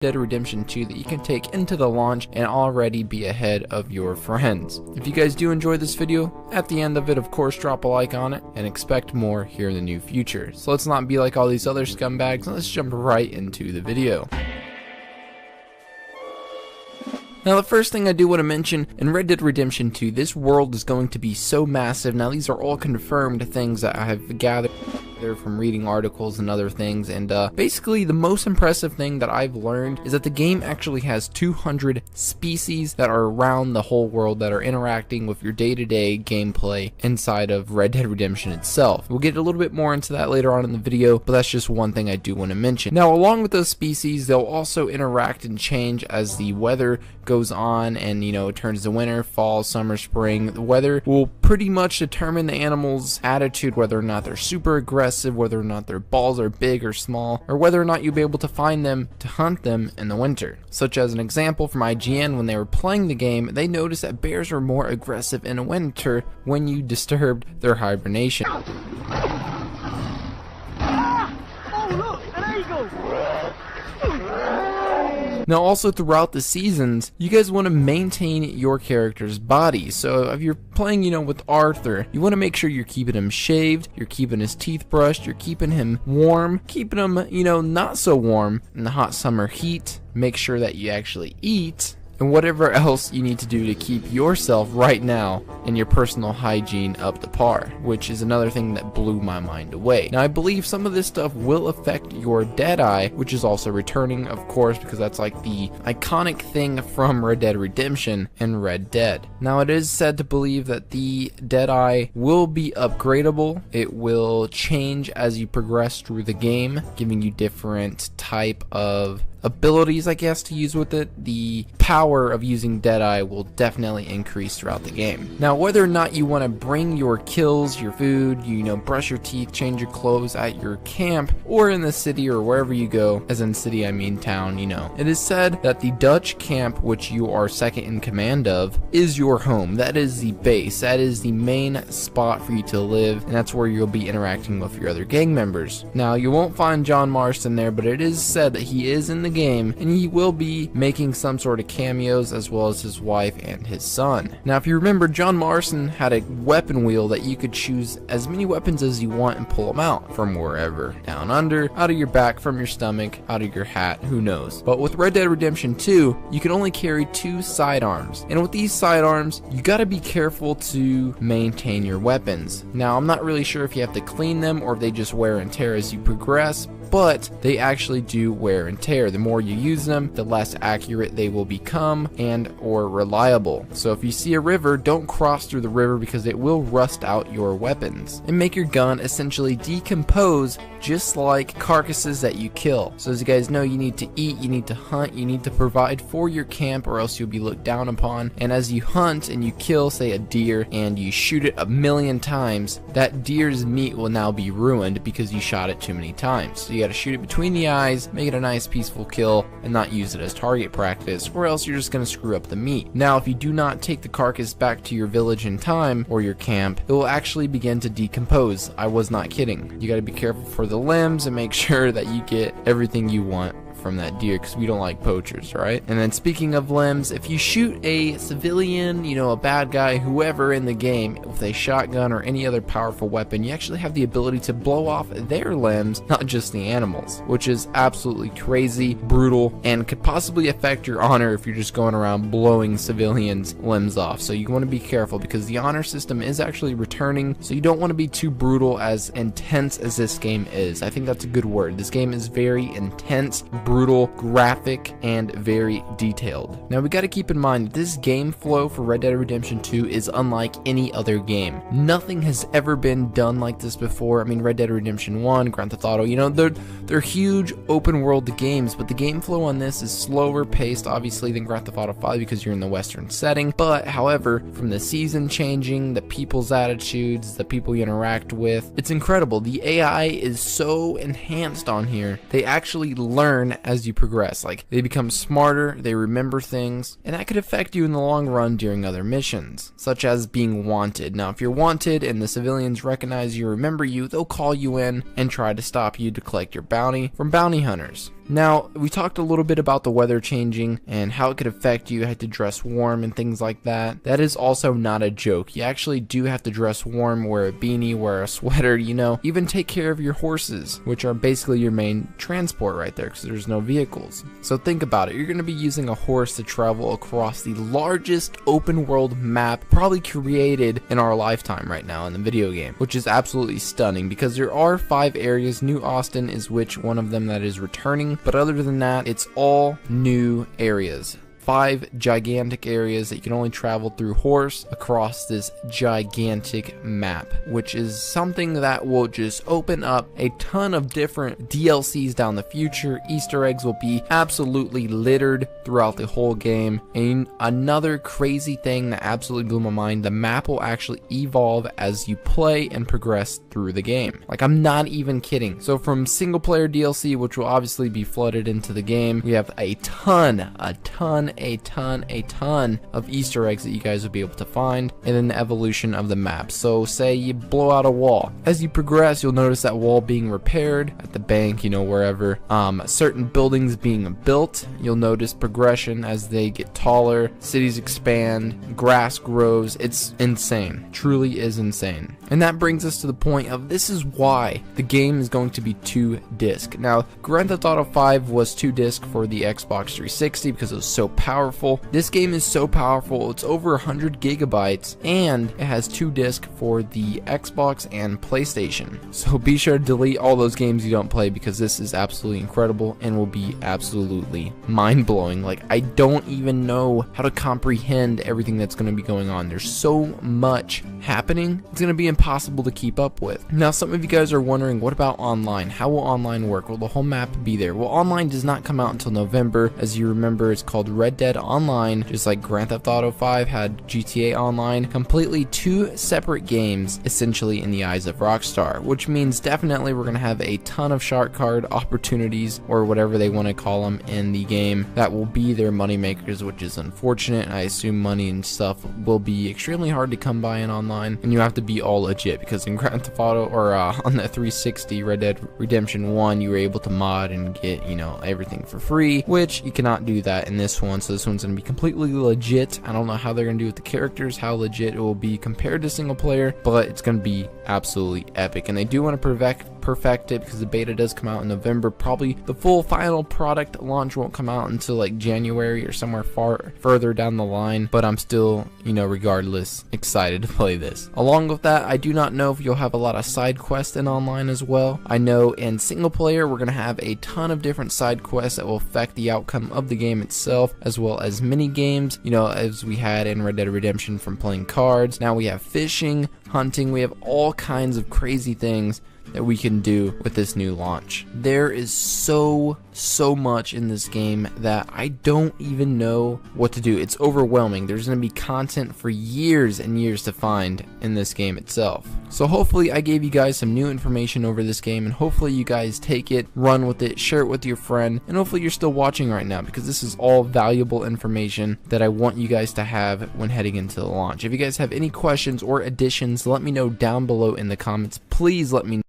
Dead Redemption 2 that you can take into the launch and already be ahead of your friends. If you guys do enjoy this video, at the end of it, of course, drop a like on it and expect more here in the new future. So let's not be like all these other scumbags, and let's jump right into the video. Now, the first thing I do want to mention, in Red Dead Redemption 2, this world is going to be so massive. Now, these are all confirmed things that I have gathered from reading articles and other things, and basically the most impressive thing that I've learned is that the game actually has 200 species that are around the whole world that are interacting with your day-to-day gameplay inside of Red Dead Redemption itself. We'll get a little bit more into that later on in the video, but that's just one thing I do want to mention. Now, along with those species, they'll also interact and change as the weather goes on, and it turns to winter, fall, summer, spring. The weather will pretty much determine the animal's attitude, whether or not they're super aggressive, whether or not their balls are big or small, or whether or not you'll be able to find them to hunt them in the winter. Such as an example from IGN, when they were playing the game, they noticed that bears are more aggressive in winter when you disturbed their hibernation. Now, also throughout the seasons, you guys want to maintain your character's body. So if you're playing, with Arthur, you want to make sure you're keeping him shaved, you're keeping his teeth brushed, you're keeping him warm, keeping him, not so warm in the hot summer heat. Make sure that you actually eat, and whatever else you need to do to keep yourself right now and your personal hygiene up to par, which is another thing that blew my mind away. Now, I believe some of this stuff will affect your Deadeye, which is also returning, of course, because that's like the iconic thing from Red Dead Redemption and Red Dead. Now, it is said to believe that the Deadeye will be upgradable. It will change as you progress through the game, giving you different type of abilities, I guess, to use with it. The power of using Deadeye will definitely increase throughout the game. Now, whether or not you want to bring your kills, your food, brush your teeth, change your clothes at your camp, or in the city, or wherever you go, as in city I mean town, it is said that the Dutch camp, which you are second in command of, is your home. That is the base. That is the main spot for you to live, and that's where you'll be interacting with your other gang members. Now, you won't find John Marston there, but it is said that he is in the game, and he will be making some sort of cameos, as well as his wife and his son. Now, if you remember, John Marston had a weapon wheel that you could choose as many weapons as you want and pull them out from wherever. Down under, out of your back, from your stomach, out of your hat, who knows. But with Red Dead Redemption 2, you can only carry 2 sidearms. And with these sidearms, you gotta be careful to maintain your weapons. Now, I'm not really sure if you have to clean them or if they just wear and tear as you progress, but they actually do wear and tear. The more you use them, the less accurate they will become and or reliable. So if you see a river, don't cross through the river because it will rust out your weapons and make your gun essentially decompose, just like carcasses that you kill. So as you guys know, you need to eat, you need to hunt, you need to provide for your camp, or else you'll be looked down upon. And as you hunt and you kill, say, a deer, and you shoot it 1,000,000 times, that deer's meat will now be ruined because you shot it too many times. So you gotta shoot it between the eyes, make it a nice peaceful kill, and not use it as target practice, or else you're just gonna screw up the meat. Now, if you do not take the carcass back to your village in time, or your camp, it will actually begin to decompose. I was not kidding. You gotta be careful for the limbs and make sure that you get everything you want from that deer, because we don't like poachers, right? And then speaking of limbs, if you shoot a civilian, a bad guy, whoever in the game, with a shotgun or any other powerful weapon, you actually have the ability to blow off their limbs, not just the animals, which is absolutely crazy, brutal, and could possibly affect your honor if you're just going around blowing civilians' limbs off. So you want to be careful, because the honor system is actually returning, so you don't want to be too brutal, as intense as this game is. I think that's a good word. This game is very intense, brutal, graphic, and very detailed. Now, we got to keep in mind that this game flow for Red Dead Redemption 2 is unlike any other game. Nothing has ever been done like this before. I mean, Red Dead Redemption 1, Grand Theft Auto, they're huge open world games, but the game flow on this is slower paced, obviously, than Grand Theft Auto 5 because you're in the western setting. But however, from the season changing, the people's attitudes, the people you interact with, it's incredible. The AI is so enhanced on here. They actually learn as you progress. Like, they become smarter, they remember things, and that could affect you in the long run during other missions, such as being wanted. Now, if you're wanted and the civilians recognize you, remember you, they'll call you in and try to stop you to collect your bounty from bounty hunters. Now, we talked a little bit about the weather changing and how it could affect you. You had to dress warm and things like that. That is also not a joke. You actually do have to dress warm, wear a beanie, wear a sweater, you know, even take care of your horses, which are basically your main transport right there because there's no vehicles. So think about it. You're going to be using a horse to travel across the largest open world map probably created in our lifetime right now in the video game, which is absolutely stunning because there are 5 areas. New Austin is which one of them that is returning, but other than that, it's all new areas. 5 gigantic areas that you can only travel through horse across this gigantic map, which is something that will just open up a ton of different DLCs down the future. Easter eggs will be absolutely littered throughout the whole game. And another crazy thing that absolutely blew my mind, the map will actually evolve as you play and progress through the game. Like, I'm not even kidding. So from single player DLC, which will obviously be flooded into the game, we have a ton of Easter eggs that you guys will be able to find, and then the evolution of the map. So say you blow out a wall. As you progress, you'll notice that wall being repaired at the bank, you know, wherever. Certain buildings being built. You'll notice progression as they get taller, cities expand, grass grows. It's insane. Truly is insane. And that brings us to the point of this is why the game is going to be 2-disc. Now, Grand Theft Auto 5 was 2-disc for the Xbox 360 because it was so powerful. This game is so powerful, it's over 100 gigabytes, and it has 2-disc for the Xbox and PlayStation. So be sure to delete all those games you don't play because this is absolutely incredible and will be absolutely mind-blowing. Like, I don't even know how to comprehend everything that's going to be going on. There's so much happening, it's going to be impossible to keep up with. Now, some of you guys are wondering, what about online? How will online work? Will the whole map be there? Well, online does not come out until November. As you remember, it's called Red Dead Online, just like Grand Theft Auto 5 had GTA Online. Completely 2 separate games, essentially, in the eyes of Rockstar, which means definitely we're going to have a ton of shark card opportunities, or whatever they want to call them, in the game that will be their money makers, which is unfortunate. I assume money and stuff will be extremely hard to come by in online, and you have to be all legit, because in Grand Theft Auto, or on the 360 Red Dead Redemption 1, you were able to mod and get, you know, everything for free, which you cannot do that in this one. So this one's going to be completely legit. I don't know how they're going to do with the characters, how legit it will be compared to single player, but it's going to be absolutely epic. And they do want to perfect it because the beta does come out in November. Probably the full final product launch won't come out until like January or somewhere further down the line, but I'm still, you know, regardless, excited to play this. Along with that, I do not know if you'll have a lot of side quests in online as well. I know in single player we're going to have a ton of different side quests that will affect the outcome of the game itself, as well as mini games, you know, as we had in Red Dead Redemption from playing cards. Now we have fishing, hunting, we have all kinds of crazy things that we can do with this new launch. There is so much in this game that I don't even know what to do. It's overwhelming. There's going to be content for years and years to find in this game itself. So hopefully I gave you guys some new information over this game, and hopefully you guys take it, run with it, share it with your friend, and hopefully you're still watching right now because this is all valuable information that I want you guys to have when heading into the launch. If you guys have any questions or additions, let me know down below in the comments. Please let me know.